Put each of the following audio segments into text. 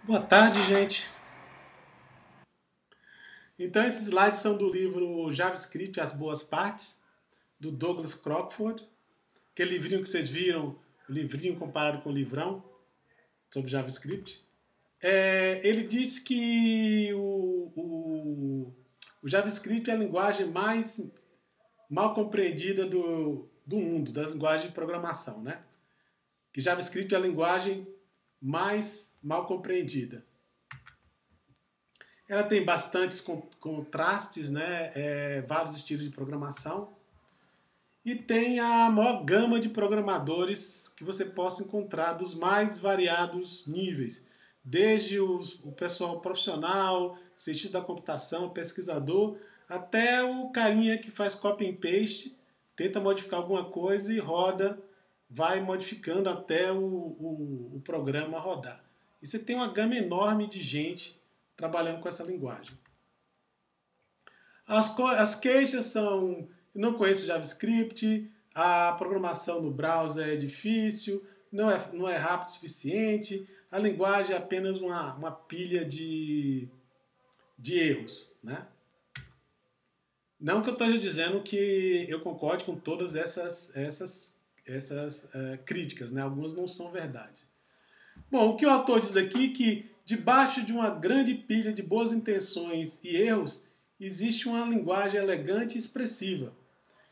Boa tarde, gente. Então, esses slides são do livro JavaScript, As Boas Partes, do Douglas Crockford. Aquele livrinho que vocês viram, o livrinho comparado com o livrão sobre JavaScript. Ele diz que o JavaScript é a linguagem mais mal compreendida do mundo, da linguagem de programação, né? Que JavaScript é a linguagem mais mal compreendida. Ela tem bastantes contrastes, né? Vários estilos de programação. E tem a maior gama de programadores que você possa encontrar dos mais variados níveis. Desde o pessoal profissional, cientista da computação, pesquisador, até o carinha que faz copy and paste, tenta modificar alguma coisa e roda, vai modificando até o programa rodar. E você tem uma gama enorme de gente trabalhando com essa linguagem. As queixas são: eu não conheço JavaScript, a programação no browser é difícil, não é rápido o suficiente, a linguagem é apenas uma pilha de erros. Né? Não que eu esteja dizendo que eu concorde com todas essas críticas, né? Algumas não são verdade. Bom, o que o autor diz aqui é que debaixo de uma grande pilha de boas intenções e erros, existe uma linguagem elegante e expressiva,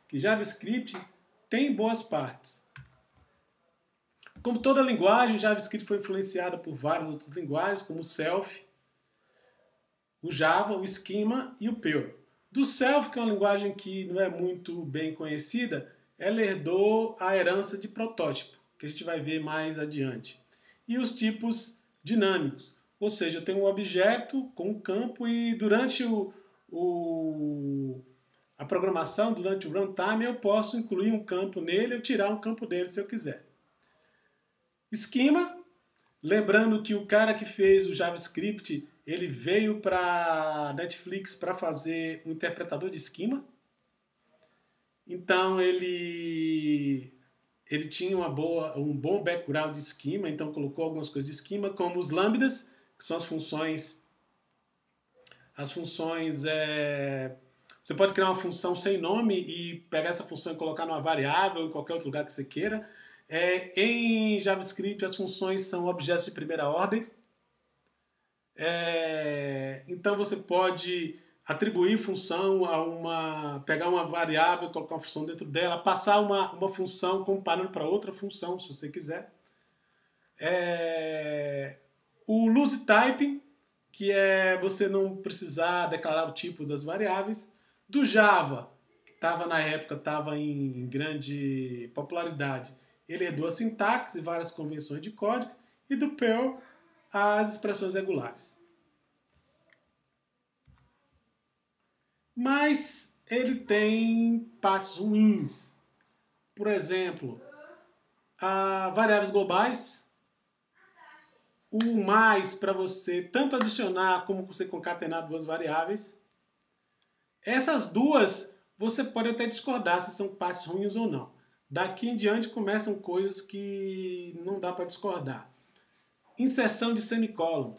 que JavaScript tem boas partes. Como toda linguagem, JavaScript foi influenciada por várias outras linguagens, como o Self, o Java, o Schema e o Perl. Do Self, que é uma linguagem que não é muito bem conhecida, ela herdou a herança de protótipo, que a gente vai ver mais adiante. E os tipos dinâmicos, ou seja, eu tenho um objeto com um campo e durante a programação, durante o runtime, eu posso incluir um campo nele ou tirar um campo dele se eu quiser. Schema, lembrando que o cara que fez o JavaScript, ele veio para Netflix para fazer um interpretador de schema. Então ele tinha um bom background de schema, então colocou algumas coisas de schema, como os lambdas, que são as funções. Você pode criar uma função sem nome e pegar essa função e colocar numa variável em qualquer outro lugar que você queira. Em JavaScript, as funções são objetos de primeira ordem. Então você pode atribuir função pegar uma variável, colocar uma função dentro dela, passar uma função comparando para outra função, se você quiser. O loose typing, que é você não precisar declarar o tipo das variáveis. Do Java, que na época estava em grande popularidade, ele herdou a sintaxe e várias convenções de código. E do Perl, as expressões regulares. Mas ele tem partes ruins. Por exemplo, variáveis globais. O mais para você tanto adicionar como você concatenar duas variáveis. Essas duas você pode até discordar se são partes ruins ou não. Daqui em diante começam coisas que não dá para discordar. Inserção de semicolon.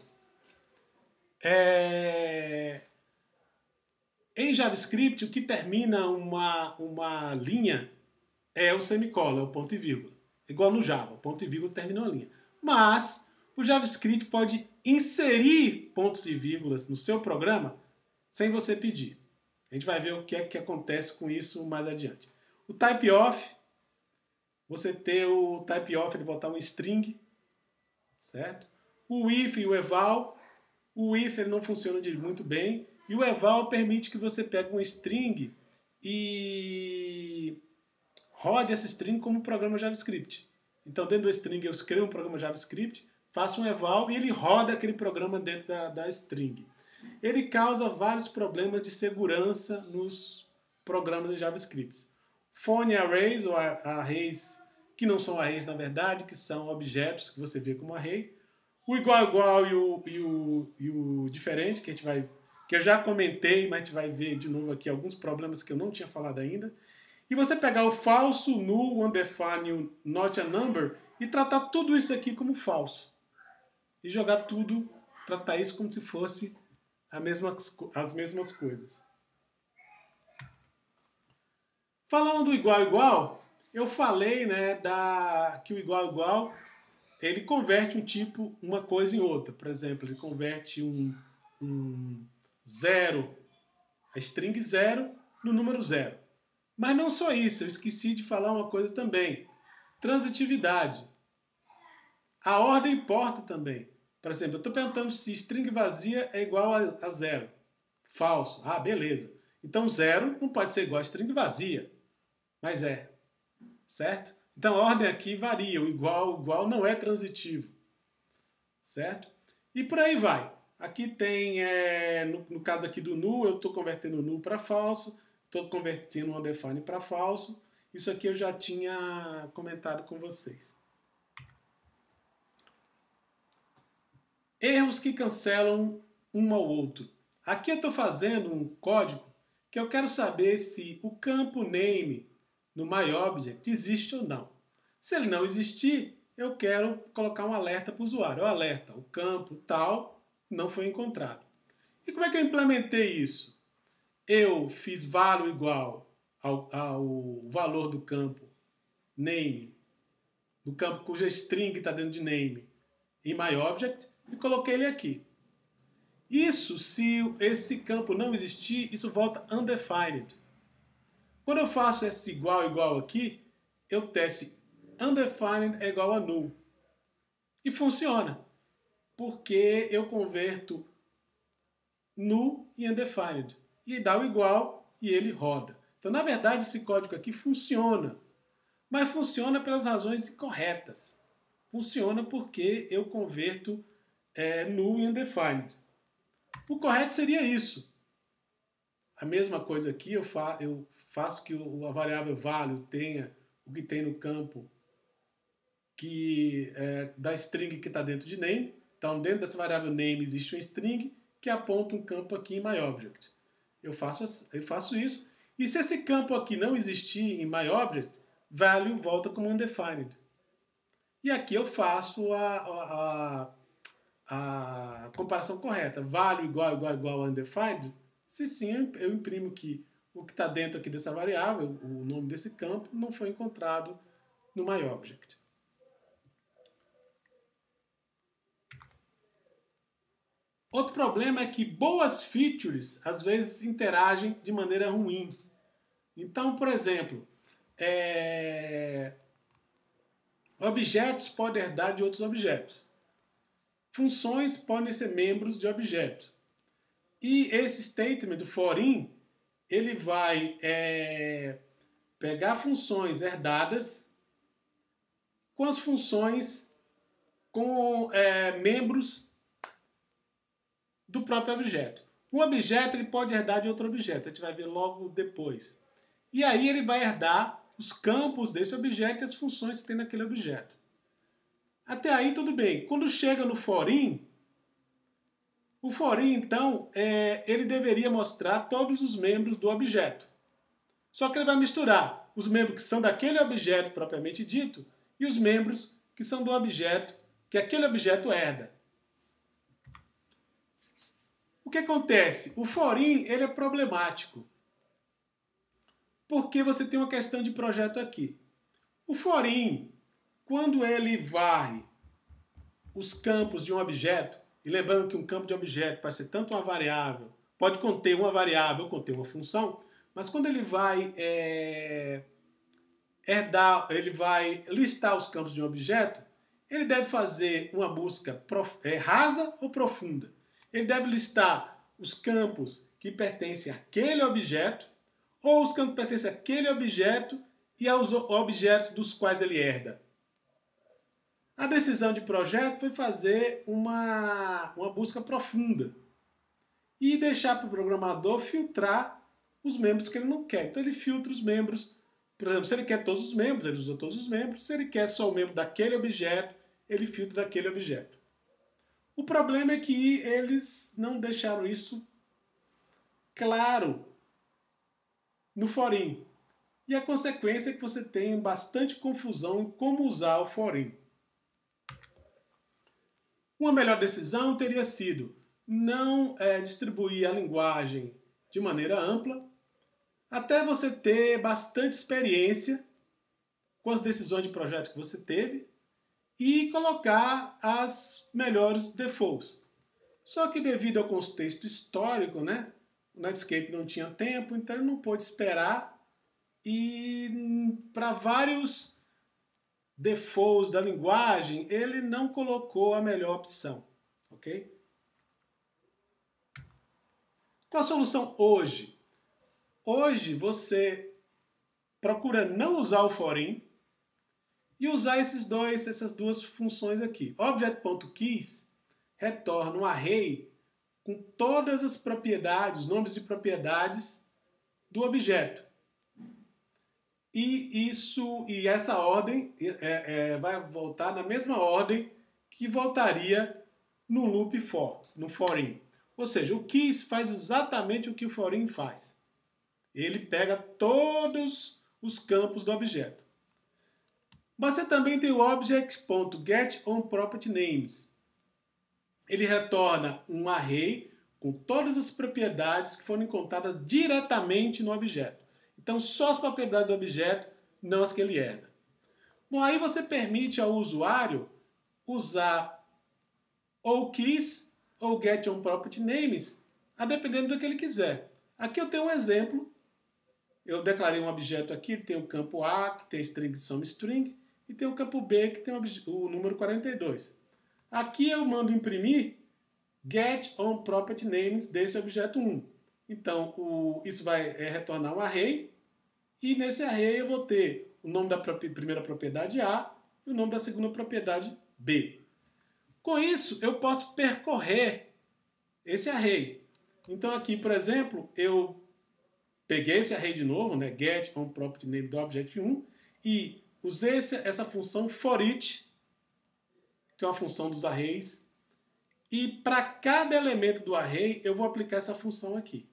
Em JavaScript, o que termina uma linha é o semicolon, é o ponto e vírgula. Igual no Java, o ponto e vírgula termina uma linha. Mas o JavaScript pode inserir pontos e vírgulas no seu programa sem você pedir. A gente vai ver o que é que acontece com isso mais adiante. O type off, você ter o type off, ele botar um string, certo? O if e o eval. O if ele não funciona muito bem. E o eval permite que você pegue uma string e rode essa string como um programa JavaScript. Então, dentro do string, eu escrevo um programa JavaScript, faço um eval e ele roda aquele programa dentro da string. Ele causa vários problemas de segurança nos programas de JavaScript. Phone arrays, ou arrays que não são arrays na verdade, que são objetos que você vê como array. O igual e o diferente, que eu já comentei, mas a gente vai ver de novo aqui alguns problemas que eu não tinha falado ainda. E você pegar o falso, null, undefined, not a number e tratar tudo isso aqui como falso. E jogar tudo tratar isso como se fosse as mesmas coisas. Falando do igual igual, eu falei, né, que o igual igual ele converte uma coisa em outra. Por exemplo, ele converte um zero, a string 0 no número 0. Mas não só isso, eu esqueci de falar uma coisa também. Transitividade. A ordem importa também. Por exemplo, eu estou perguntando se string vazia é igual a 0. Falso. Ah, beleza. Então 0 não pode ser igual a string vazia. Mas é. Certo? Então a ordem aqui varia. O igual não é transitivo. Certo? E por aí vai. Aqui tem, no caso aqui do null, eu estou convertendo null para falso. Estou convertendo undefined para falso. Isso aqui eu já tinha comentado com vocês. Erros que cancelam um ao outro. Aqui eu estou fazendo um código que eu quero saber se o campo name no myObject existe ou não. Se ele não existir, eu quero colocar um alerta para o usuário. Alerta, o campo tal não foi encontrado. E como é que eu implementei isso? Eu fiz value igual ao valor do campo name, do campo cuja string está dentro de name, em myObject, e coloquei ele aqui. Isso, se esse campo não existir, isso volta undefined. Quando eu faço esse igual aqui, eu testo undefined é igual a null. E funciona. Porque eu converto null em undefined. E dá o igual e ele roda. Então, na verdade, esse código aqui funciona. Mas funciona pelas razões incorretas. Funciona porque eu converto null em undefined. O correto seria isso. A mesma coisa aqui, eu faço que a variável value tenha o que tem no campo da string que está dentro de name. Então, dentro dessa variável name existe uma string que aponta um campo aqui em myObject. Eu faço isso. E se esse campo aqui não existir em myObject, value volta como undefined. E aqui eu faço a comparação correta. Value igual a undefined. Se sim, eu imprimo que o que está dentro aqui dessa variável, o nome desse campo, não foi encontrado no myObject. Outro problema é que boas features às vezes interagem de maneira ruim. Então, por exemplo, objetos podem herdar de outros objetos. Funções podem ser membros de objeto. E esse statement do for-in, ele vai pegar funções herdadas com as funções com membros do próprio objeto. Um objeto ele pode herdar de outro objeto, a gente vai ver logo depois. E aí ele vai herdar os campos desse objeto e as funções que tem naquele objeto. Até aí tudo bem. Quando chega no for-in, o for-in, então, ele deveria mostrar todos os membros do objeto. Só que ele vai misturar os membros que são daquele objeto propriamente dito e os membros que são do objeto que aquele objeto herda. O que acontece? O for-in ele é problemático. Porque você tem uma questão de projeto aqui. O for-in, quando ele varre os campos de um objeto, e lembrando que um campo de objeto pode ser tanto uma variável, pode conter uma variável ou conter uma função, mas quando ele vai ele vai listar os campos de um objeto, ele deve fazer uma busca rasa ou profunda. Ele deve listar os campos que pertencem àquele objeto, ou os campos que pertencem àquele objeto e aos objetos dos quais ele herda. A decisão de projeto foi fazer uma busca profunda e deixar para o programador filtrar os membros que ele não quer. Então ele filtra os membros, por exemplo, se ele quer todos os membros, ele usa todos os membros. Se ele quer só o membro daquele objeto, ele filtra daquele objeto. O problema é que eles não deixaram isso claro no for-in. E a consequência é que você tem bastante confusão em como usar o for-in. Uma melhor decisão teria sido não distribuir a linguagem de maneira ampla, até você ter bastante experiência com as decisões de projeto que você teve e colocar as melhores defaults. Só que devido ao contexto histórico, né, o Netscape não tinha tempo, então ele não pôde esperar e para vários defaults da linguagem ele não colocou a melhor opção, ok? Qual a solução hoje? Hoje você procura não usar o forim e usar essas duas funções aqui. Object.keys retorna um array com todas as propriedades, nomes de propriedades do objeto. E essa ordem vai voltar na mesma ordem que voltaria no loop for, no forim. Ou seja, o keys faz exatamente o que o forim faz. Ele pega todos os campos do objeto. Mas você também tem o object.getOnPropertyNames. Ele retorna um array com todas as propriedades que foram encontradas diretamente no objeto. Então, só as propriedades do objeto, não as que ele herda. Bom, aí você permite ao usuário usar ou keys ou getOnPropertyNames, a dependendo do que ele quiser. Aqui eu tenho um exemplo. Eu declarei um objeto aqui, tem o campo A, que tem string SomeString, e tem o campo B, que tem o número 42. Aqui eu mando imprimir getOnPropertyNames desse objeto 1. Então, isso vai retornar um array, e nesse array eu vou ter o nome da primeira propriedade A e o nome da segunda propriedade B. Com isso, eu posso percorrer esse array. Então aqui, por exemplo, eu peguei esse array de novo, né, getOnPropertyName do objeto 1, e usei essa função forEach, que é uma função dos arrays, e para cada elemento do array eu vou aplicar essa função aqui.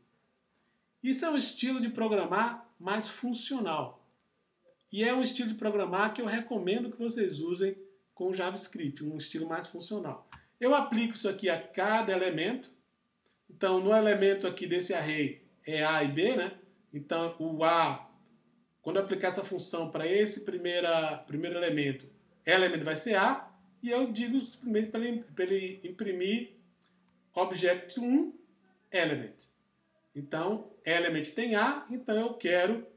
Isso é um estilo de programar mais funcional. E é um estilo de programar que eu recomendo que vocês usem com JavaScript, um estilo mais funcional. Eu aplico isso aqui a cada elemento. Então, no elemento aqui desse array é A e B, né? Então, o A, quando eu aplicar essa função para esse primeiro elemento, element vai ser A, e eu digo simplesmente para ele imprimir object 1 element. Então, element tem A, então eu quero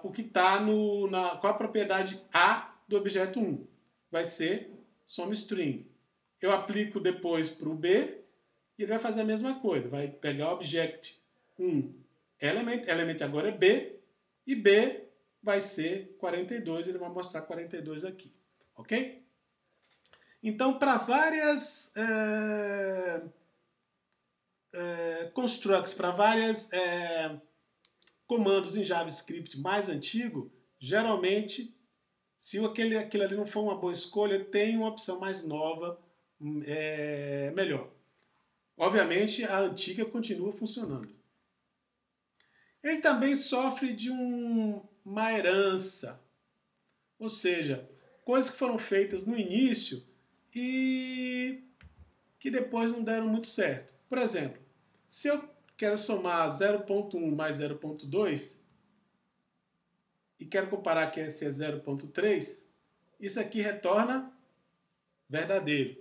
o que está qual a propriedade A do objeto 1. Vai ser SomeString. Eu aplico depois para o B e ele vai fazer a mesma coisa. Vai pegar o object 1 element agora é B, e B vai ser 42, ele vai mostrar 42 aqui. Ok? Então, para várias constructs, para várias comandos em JavaScript mais antigo, geralmente, se aquilo ali não for uma boa escolha, tem uma opção mais nova, melhor. Obviamente, a antiga continua funcionando. Ele também sofre de uma herança, ou seja, coisas que foram feitas no início e que depois não deram muito certo. Por exemplo, se eu quero somar 0.1 mais 0.2 e quero comparar que esse é 0.3, isso aqui retorna verdadeiro.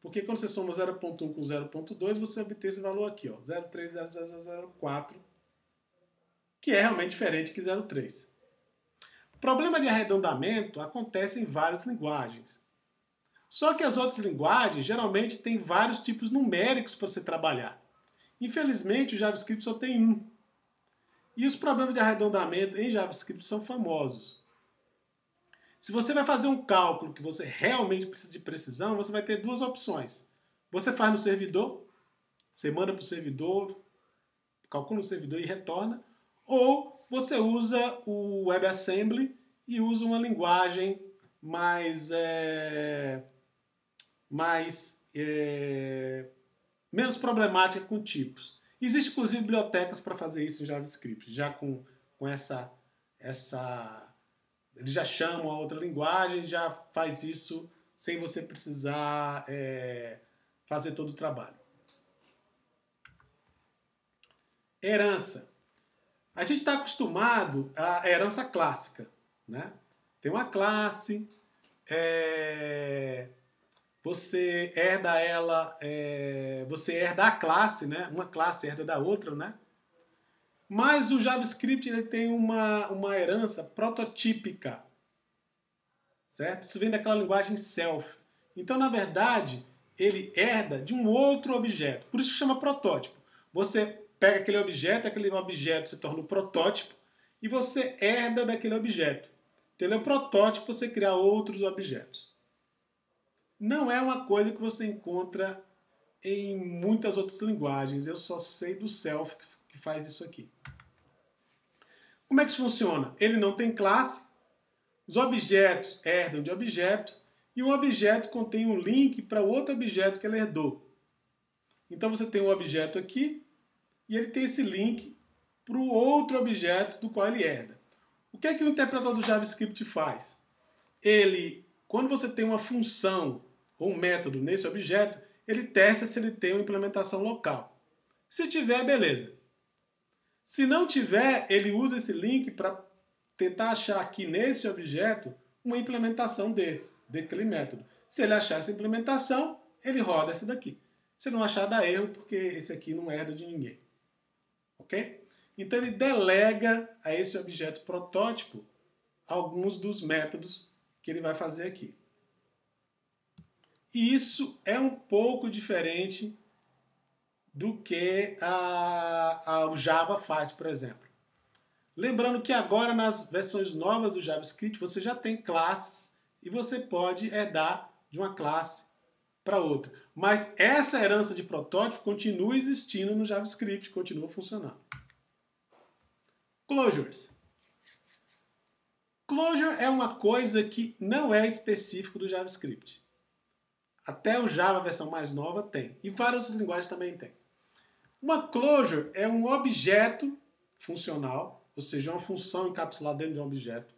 Porque quando você soma 0.1 com 0.2, você obtém esse valor aqui, ó, 0.30004, que é realmente diferente que 0.3. O problema de arredondamento acontece em várias linguagens. Só que as outras linguagens geralmente têm vários tipos numéricos para você trabalhar. Infelizmente, o JavaScript só tem um. E os problemas de arredondamento em JavaScript são famosos. Se você vai fazer um cálculo que você realmente precisa de precisão, você vai ter duas opções. Você faz no servidor, você manda para o servidor, calcula no servidor e retorna, ou você usa o WebAssembly e usa uma linguagem menos problemática com tipos. Existem, inclusive, bibliotecas para fazer isso em JavaScript, já com essa eles já chamam a outra linguagem, já faz isso sem você precisar fazer todo o trabalho. Herança. A gente está acostumado à herança clássica, né? Tem uma classe, você herda ela, você herda a classe, né? Uma classe herda da outra, né? Mas o JavaScript ele tem uma herança prototípica, certo? Isso vem daquela linguagem self. Então, na verdade, ele herda de um outro objeto. Por isso chama protótipo. Você pega aquele objeto se torna um protótipo e você herda daquele objeto. Então, ele é um protótipo para você criar outros objetos. Não é uma coisa que você encontra em muitas outras linguagens. Eu só sei do self que faz isso aqui. Como é que isso funciona? Ele não tem classe, os objetos herdam de objeto e um objeto contém um link para outro objeto que ele herdou. Então você tem um objeto aqui e ele tem esse link para o outro objeto do qual ele herda. O que é que o interpretador do JavaScript faz? Ele, quando você tem uma função ou um método nesse objeto, ele testa se ele tem uma implementação local. Se tiver, beleza. Se não tiver, ele usa esse link para tentar achar aqui nesse objeto uma implementação daquele método. Se ele achar essa implementação, ele roda essa daqui. Se não achar, dá erro, porque esse aqui não herda de ninguém. Ok? Então ele delega a esse objeto protótipo alguns dos métodos que ele vai fazer aqui. E isso é um pouco diferente do que o Java faz, por exemplo. Lembrando que agora nas versões novas do JavaScript você já tem classes e você pode herdar de uma classe para outra. Mas essa herança de protótipo continua existindo no JavaScript, continua funcionando. Closures. Closure é uma coisa que não é específico do JavaScript. Até o Java, a versão mais nova, tem. E várias outras linguagens também tem. Uma closure é um objeto funcional, ou seja, uma função encapsulada dentro de um objeto.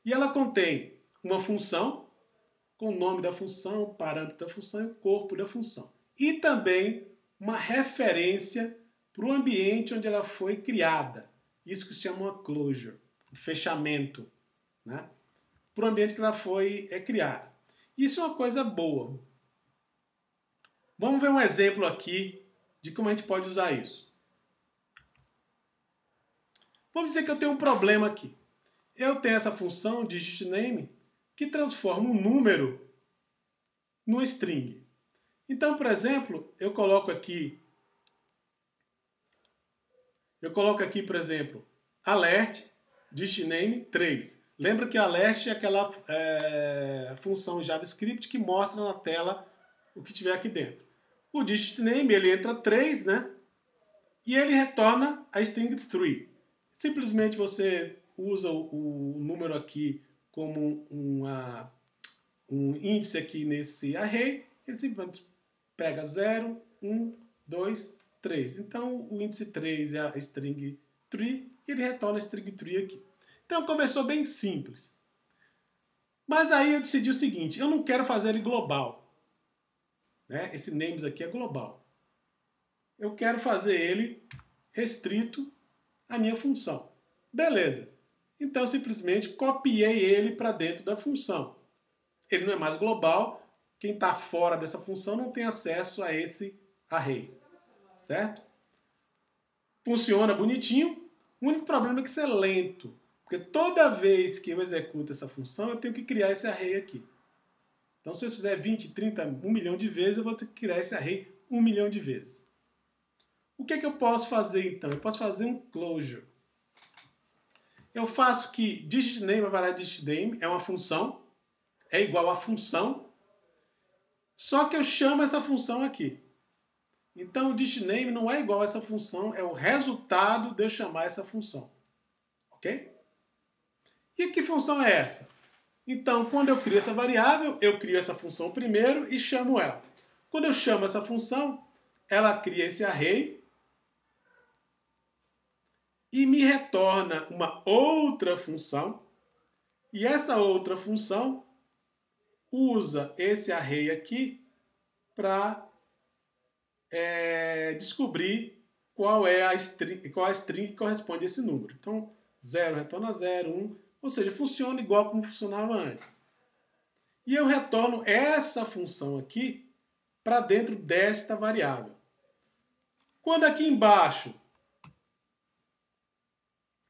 E ela contém uma função, com o nome da função, o parâmetro da função e o corpo da função. E também uma referência para o ambiente onde ela foi criada. Isso que se chama uma closure, um fechamento, né? Para o ambiente que ela foi criada. Isso é uma coisa boa. Vamos ver um exemplo aqui de como a gente pode usar isso. Vamos dizer que eu tenho um problema aqui. Eu tenho essa função digitName que transforma um número numa string. Então, por exemplo, eu coloco aqui, por exemplo, alert digitName 3. Lembra que alert é aquela função JavaScript que mostra na tela o que tiver aqui dentro. O digitName, ele entra 3, né? E ele retorna a string 3. Simplesmente você usa o número aqui como um índice aqui nesse array. Ele simplesmente pega 0, 1, 2, 3. Então o índice 3 é a string 3 e ele retorna a string 3 aqui. Então começou bem simples. Mas aí eu decidi o seguinte, eu não quero fazer ele global. Né? Esse names aqui é global. Eu quero fazer ele restrito à minha função. Beleza. Então eu simplesmente copiei ele para dentro da função. Ele não é mais global. Quem está fora dessa função não tem acesso a esse array. Certo? Funciona bonitinho. O único problema é que isso é lento. Porque toda vez que eu executo essa função, eu tenho que criar esse array aqui. Então, se eu fizer 20, 30, 1 milhão de vezes, eu vou ter que criar esse array 1 milhão de vezes. O que é que eu posso fazer, então? Eu posso fazer um closure. Eu faço que digitName, a variável digitName, é uma função, é igual a função, só que eu chamo essa função aqui. Então, o digitName não é igual a essa função, é o resultado de eu chamar essa função. Ok? E que função é essa? Então, quando eu crio essa variável, eu crio essa função primeiro e chamo ela. Quando eu chamo essa função, ela cria esse array e me retorna uma outra função. E essa outra função usa esse array aqui para descobrir qual é a string que corresponde a esse número. Então, 0 retorna 0, 1, ou seja, funciona igual como funcionava antes. E eu retorno essa função aqui para dentro desta variável. Quando aqui embaixo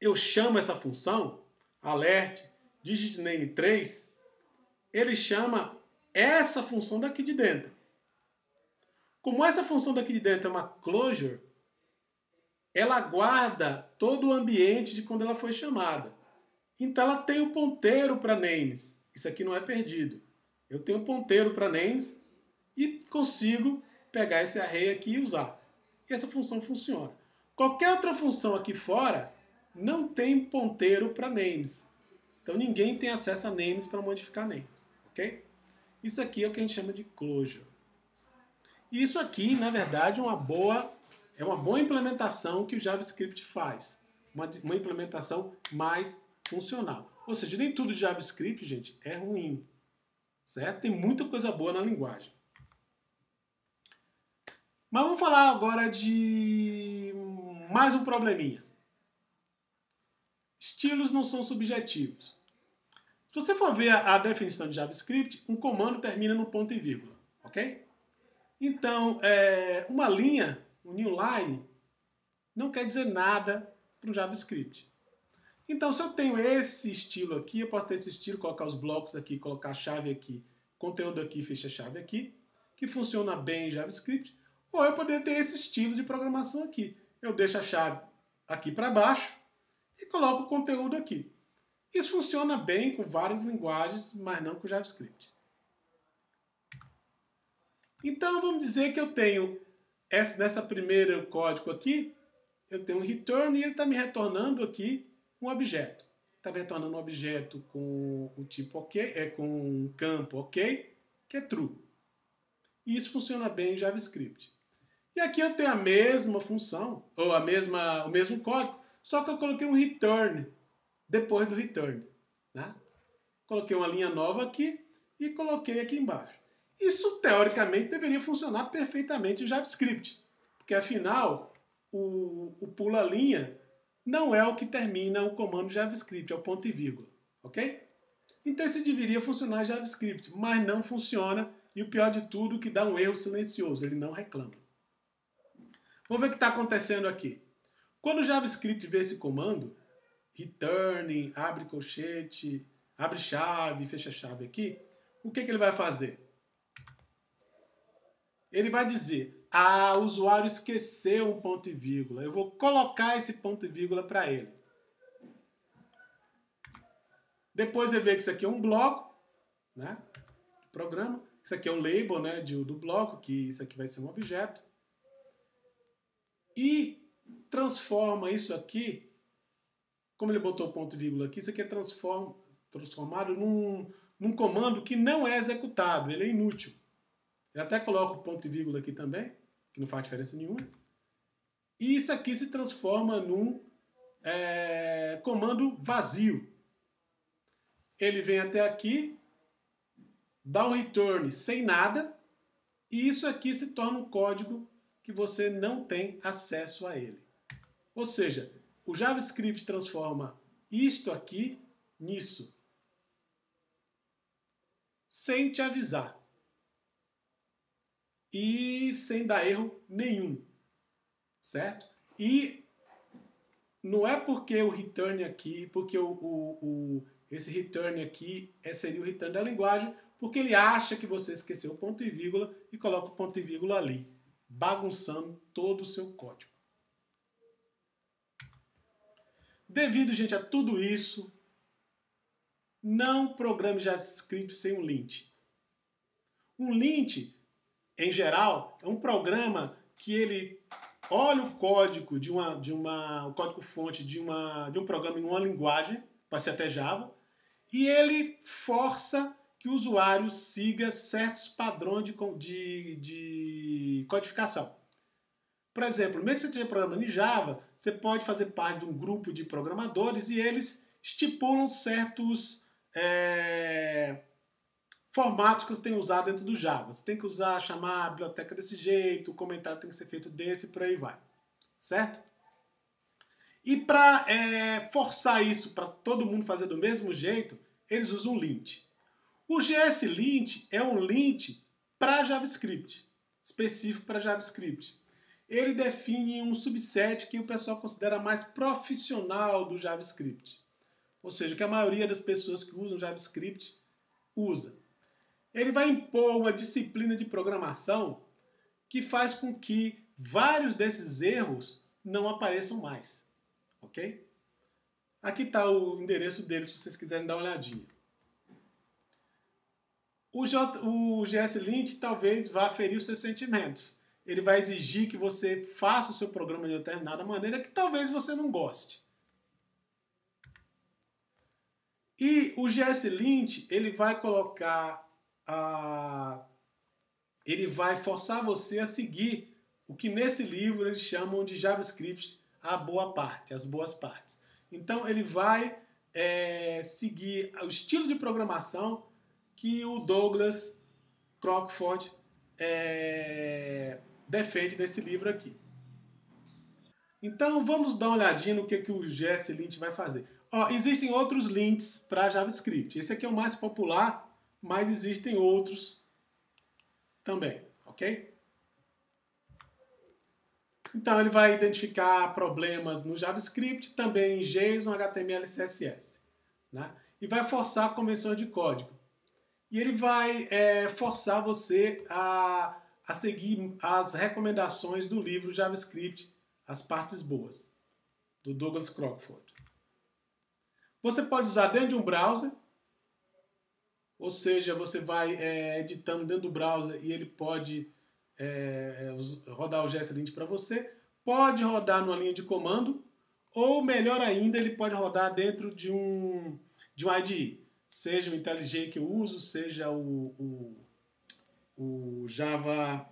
eu chamo essa função, alert digit name 3, ele chama essa função daqui de dentro. Como essa função daqui de dentro é uma closure, ela guarda todo o ambiente de quando ela foi chamada. Então ela tem o ponteiro para names. Isso aqui não é perdido. Eu tenho o ponteiro para names e consigo pegar esse array aqui e usar. E essa função funciona. Qualquer outra função aqui fora não tem ponteiro para names. Então ninguém tem acesso a names para modificar names. Ok? Isso aqui é o que a gente chama de closure. E isso aqui, na verdade, é uma boa implementação que o JavaScript faz. Uma implementação mais funcional. Ou seja, nem tudo de JavaScript, gente, é ruim. Certo? Tem muita coisa boa na linguagem. Mas vamos falar agora de mais um probleminha. Estilos não são subjetivos. Se você for ver a definição de JavaScript, um comando termina no ponto e vírgula. Ok? Então, uma linha, um new line, não quer dizer nada para o JavaScript. Então, se eu tenho esse estilo aqui, eu posso ter esse estilo, colocar os blocos aqui, colocar a chave aqui, conteúdo aqui, fecha a chave aqui, que funciona bem em JavaScript. Ou eu poderia ter esse estilo de programação aqui. Eu deixo a chave aqui para baixo e coloco o conteúdo aqui. Isso funciona bem com várias linguagens, mas não com JavaScript. Então, vamos dizer que eu tenho, nessa primeiro código aqui, eu tenho um return e ele está me retornando aqui um objeto. Está me retornando um objeto com o tipo OK, com um campo OK, que é true. E isso funciona bem em JavaScript. E aqui eu tenho a mesma função, ou o mesmo código, só que eu coloquei um return depois do return. Né? Coloquei uma linha nova aqui e coloquei aqui embaixo. Isso, teoricamente, deveria funcionar perfeitamente em JavaScript, porque, afinal, o pula-linha não é o que termina o comando JavaScript, é o ponto e vírgula, ok? Então, isso deveria funcionar em JavaScript, mas não funciona, e o pior de tudo, que dá um erro silencioso, ele não reclama. Vamos ver o que está acontecendo aqui. Quando o JavaScript vê esse comando, return, abre colchete, abre chave, fecha chave aqui, o que ele vai fazer? Ele vai dizer, o usuário esqueceu um ponto e vírgula, eu vou colocar esse ponto e vírgula para ele. Depois ele vê que isso aqui é um bloco, né, do programa, isso aqui é um label, né, do bloco, que isso aqui vai ser um objeto, e transforma isso aqui, como ele botou ponto e vírgula aqui, isso aqui é transformado num comando que não é executado, ele é inútil. Ele até coloca o ponto e vírgula aqui também, que não faz diferença nenhuma. E isso aqui se transforma num comando vazio. Ele vem até aqui, dá um return sem nada, e isso aqui se torna um código que você não tem acesso a ele. Ou seja, o JavaScript transforma isto aqui nisso, sem te avisar. E sem dar erro nenhum, certo? E não é porque o return aqui, porque esse return aqui seria o return da linguagem, porque ele acha que você esqueceu o ponto e vírgula e coloca o ponto e vírgula ali, bagunçando todo o seu código. Devido, gente, a tudo isso, não programe JavaScript sem um lint. Um lint, em geral, é um programa que ele olha o código o código-fonte de um programa em uma linguagem, pode ser até Java, e ele força que o usuário siga certos padrões de codificação. Por exemplo, mesmo que você esteja programando em Java, você pode fazer parte de um grupo de programadores e eles estipulam certos formatos que você tem usado dentro do Java. Você tem que chamar a biblioteca desse jeito, o comentário tem que ser feito desse e por aí vai. Certo? E para forçar isso para todo mundo fazer do mesmo jeito, eles usam o lint. O GSLint é um lint para JavaScript, específico para JavaScript. Ele define um subset que o pessoal considera mais profissional do JavaScript. Ou seja, que a maioria das pessoas que usam JavaScript usa. Ele vai impor uma disciplina de programação que faz com que vários desses erros não apareçam mais. Ok? Aqui está o endereço dele, se vocês quiserem dar uma olhadinha. O GSLint talvez vá ferir os seus sentimentos. Ele vai exigir que você faça o seu programa de determinada maneira que talvez você não goste. E o GSLint, ele vai colocar ele vai forçar você a seguir o que nesse livro eles chamam de JavaScript a boa parte, as boas partes. Então ele vai seguir o estilo de programação que o Douglas Crockford defende nesse livro aqui. Então vamos dar uma olhadinha no que o GSLint vai fazer. Existem outros lints para JavaScript. Esse aqui é o mais popular, mas existem outros também, ok? Então ele vai identificar problemas no JavaScript, também em JSON, HTML e CSS. Né? E vai forçar convenções de código. E ele vai forçar você a seguir as recomendações do livro JavaScript, As Partes Boas, do Douglas Crockford. Você pode usar dentro de um browser, ou seja, você vai editando dentro do browser e ele pode rodar o GSLint para você. Pode rodar numa linha de comando, ou melhor ainda, ele pode rodar dentro de um IDE. Seja o IntelliJ que eu uso, seja o Java,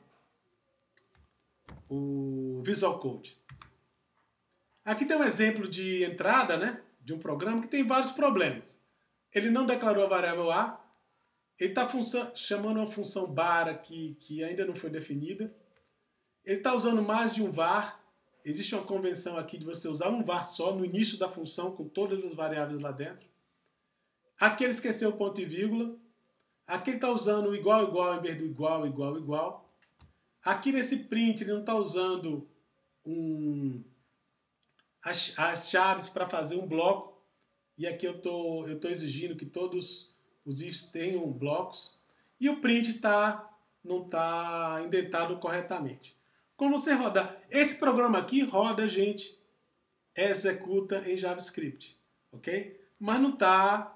o Visual Code. Aqui tem um exemplo de entrada, né, de um programa que tem vários problemas. Ele não declarou a variável A, ele está chamando uma função bar aqui que ainda não foi definida. Ele está usando mais de um var. Existe uma convenção aqui de você usar um var só no início da função com todas as variáveis lá dentro. Aqui ele esqueceu o ponto e vírgula. Aqui ele está usando o igual, igual, em vez do igual, igual, igual. Aqui nesse print ele não está usando as chaves para fazer um bloco. E aqui eu tô exigindo que todos os ifs tenham blocos. E o print não está indentado corretamente. Quando você rodar, esse programa aqui roda, gente, executa em JavaScript. Ok? Mas não está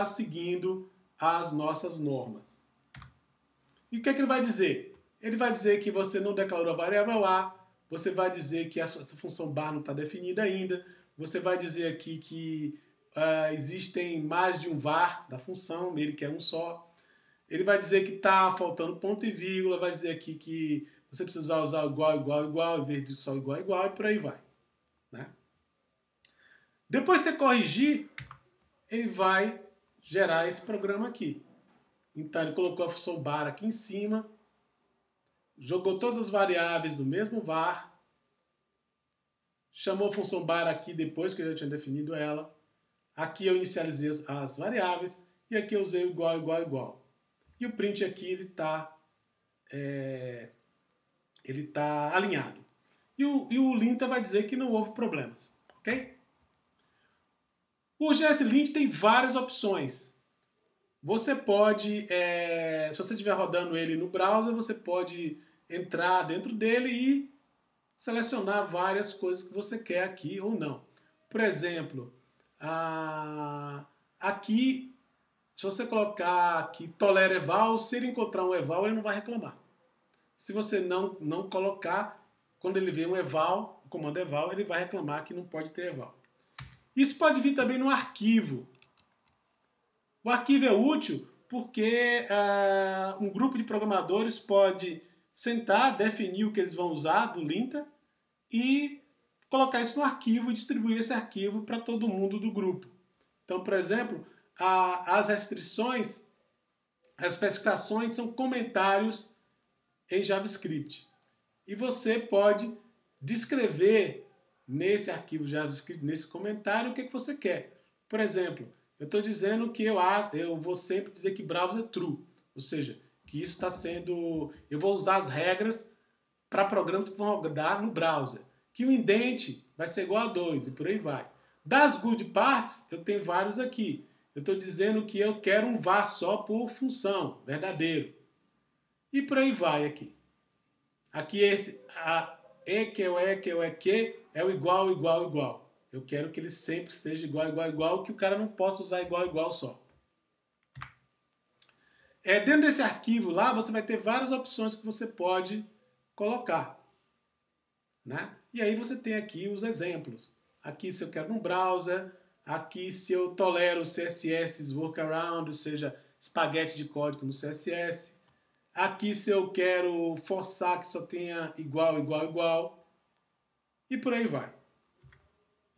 seguindo as nossas normas. E o que ele vai dizer? Ele vai dizer que você não declarou a variável A, você vai dizer que essa função bar não está definida ainda, você vai dizer aqui que existem mais de um var da função, ele quer um só. Ele vai dizer que está faltando ponto e vírgula, vai dizer aqui que você precisa usar igual, igual, igual, em vez de só igual, igual, e por aí vai. Né? Depois que você corrigir, ele vai gerar esse programa aqui. Então ele colocou a função bar aqui em cima, jogou todas as variáveis do mesmo var, chamou a função bar aqui depois que eu já tinha definido ela. Aqui eu inicializei as variáveis e aqui eu usei igual, igual, igual. E o print aqui ele tá alinhado. E o linter vai dizer que não houve problemas. Ok? O GSLint tem várias opções. Você pode, se você estiver rodando ele no browser, você pode entrar dentro dele e selecionar várias coisas que você quer aqui ou não. Por exemplo, aqui, se você colocar aqui tolera eval, se ele encontrar um eval, ele não vai reclamar. Se você não colocar, quando ele vê um eval, o comando eval, ele vai reclamar que não pode ter eval. Isso pode vir também no arquivo. O arquivo é útil porque um grupo de programadores pode sentar, definir o que eles vão usar do linter e colocar isso no arquivo e distribuir esse arquivo para todo mundo do grupo. Então, por exemplo, as restrições, as especificações são comentários em JavaScript. E você pode descrever nesse arquivo JavaScript, nesse comentário, o que você quer. Por exemplo, eu estou dizendo que eu vou sempre dizer que browser é true. Ou seja, que isso está sendo... Eu vou usar as regras para programas que vão rodar no browser. Que o indent vai ser igual a 2 e por aí vai. Das good parts, eu tenho vários aqui. Eu estou dizendo que eu quero um var só por função, verdadeiro. E por aí vai aqui. Aqui esse que é o igual, igual, igual. Eu quero que ele sempre seja igual, igual, igual, que o cara não possa usar igual, igual só. Dentro desse arquivo lá, você vai ter várias opções que você pode colocar. Né? E aí você tem aqui os exemplos. Aqui se eu quero no browser, aqui se eu tolero CSS workaround, ou seja, espaguete de código no CSS. Aqui se eu quero forçar que só tenha igual, igual, igual. E por aí vai.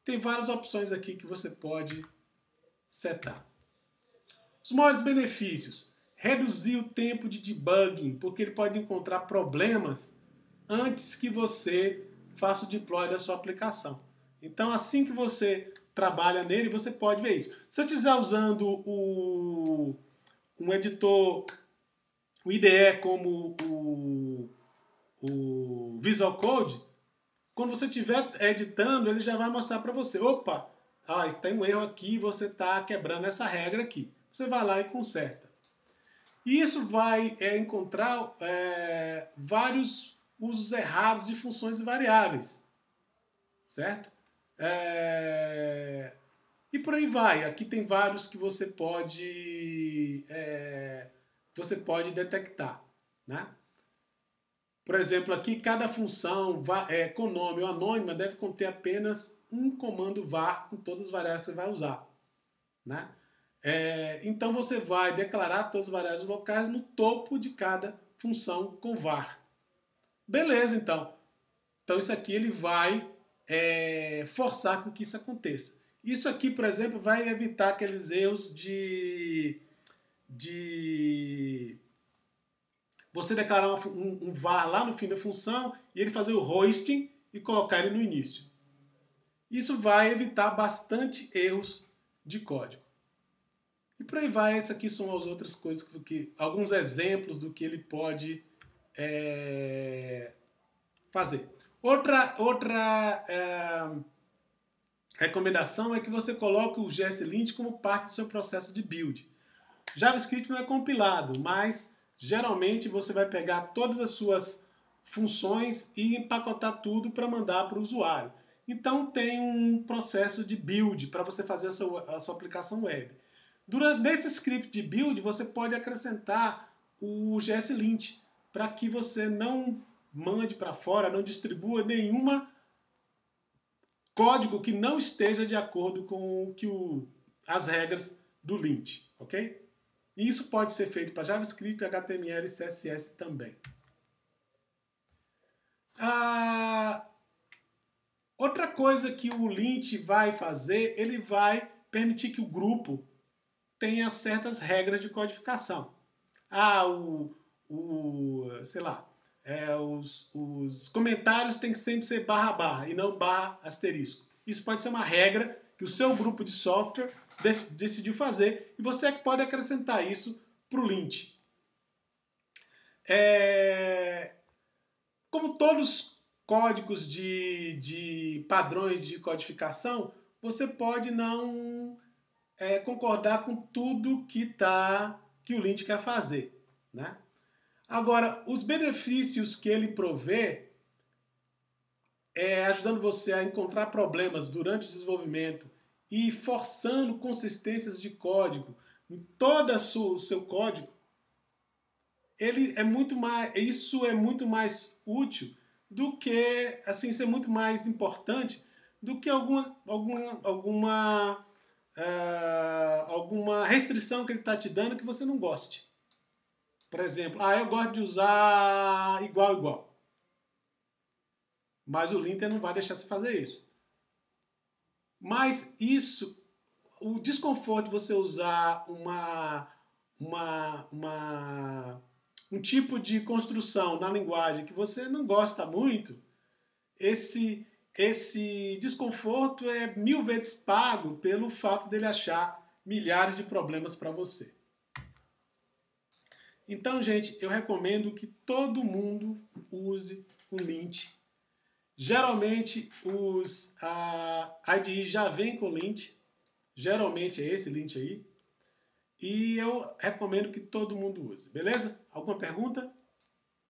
Tem várias opções aqui que você pode setar. Os maiores benefícios. Reduzir o tempo de debugging, porque ele pode encontrar problemas antes que você faça o deploy da sua aplicação. Então, assim que você trabalha nele, você pode ver isso. Se eu estiver usando um editor, o IDE como o Visual Code, quando você estiver editando, ele já vai mostrar para você. Opa, tem um erro aqui, você está quebrando essa regra aqui. Você vai lá e conserta. E isso vai encontrar vários usos errados de funções e variáveis. Certo? E por aí vai. Aqui tem vários que você pode detectar. Né? Por exemplo, aqui cada função com nome ou anônima deve conter apenas um comando var com todas as variáveis que você vai usar. Né? Então você vai declarar todas as variáveis locais no topo de cada função com var. Beleza, então. Então isso aqui ele vai forçar com que isso aconteça. Isso aqui, por exemplo, vai evitar aqueles erros de você declarar um var lá no fim da função e ele fazer o hoisting e colocar ele no início. Isso vai evitar bastante erros de código. E por aí vai, essas aqui são as outras coisas, alguns exemplos do que ele pode fazer. Outra recomendação é que você coloque o GSLint como parte do seu processo de build. JavaScript não é compilado, mas geralmente você vai pegar todas as suas funções e empacotar tudo para mandar para o usuário. Então tem um processo de build para você fazer a sua aplicação web. Nesse script de build você pode acrescentar o GSLint para que você não mande para fora, não distribua nenhuma código que não esteja de acordo com as regras do lint, ok? E isso pode ser feito para JavaScript, HTML e CSS também. Outra coisa que o lint vai fazer, ele vai permitir que o grupo tenha certas regras de codificação. Sei lá, os comentários têm que sempre ser // e não ***. Isso pode ser uma regra que o seu grupo de software decidiu fazer e você pode acrescentar isso para o lint. Como todos os códigos de padrões de codificação, você pode não concordar com tudo que o lint quer fazer. Né? Agora, os benefícios que ele provê ajudando você a encontrar problemas durante o desenvolvimento e forçando consistências de código em todo o seu código, isso é muito mais útil do que, assim, ser muito mais importante do que alguma restrição que ele está te dando que você não goste. Por exemplo, eu gosto de usar igual, igual. Mas o linter não vai deixar você fazer isso. Mas o desconforto de você usar um tipo de construção na linguagem que você não gosta muito, esse desconforto é 1000 vezes pago pelo fato dele achar milhares de problemas para você. Então, gente, eu recomendo que todo mundo use o lint. Geralmente, a IDE já vem com lint. Geralmente é esse lint aí. E eu recomendo que todo mundo use. Beleza? Alguma pergunta?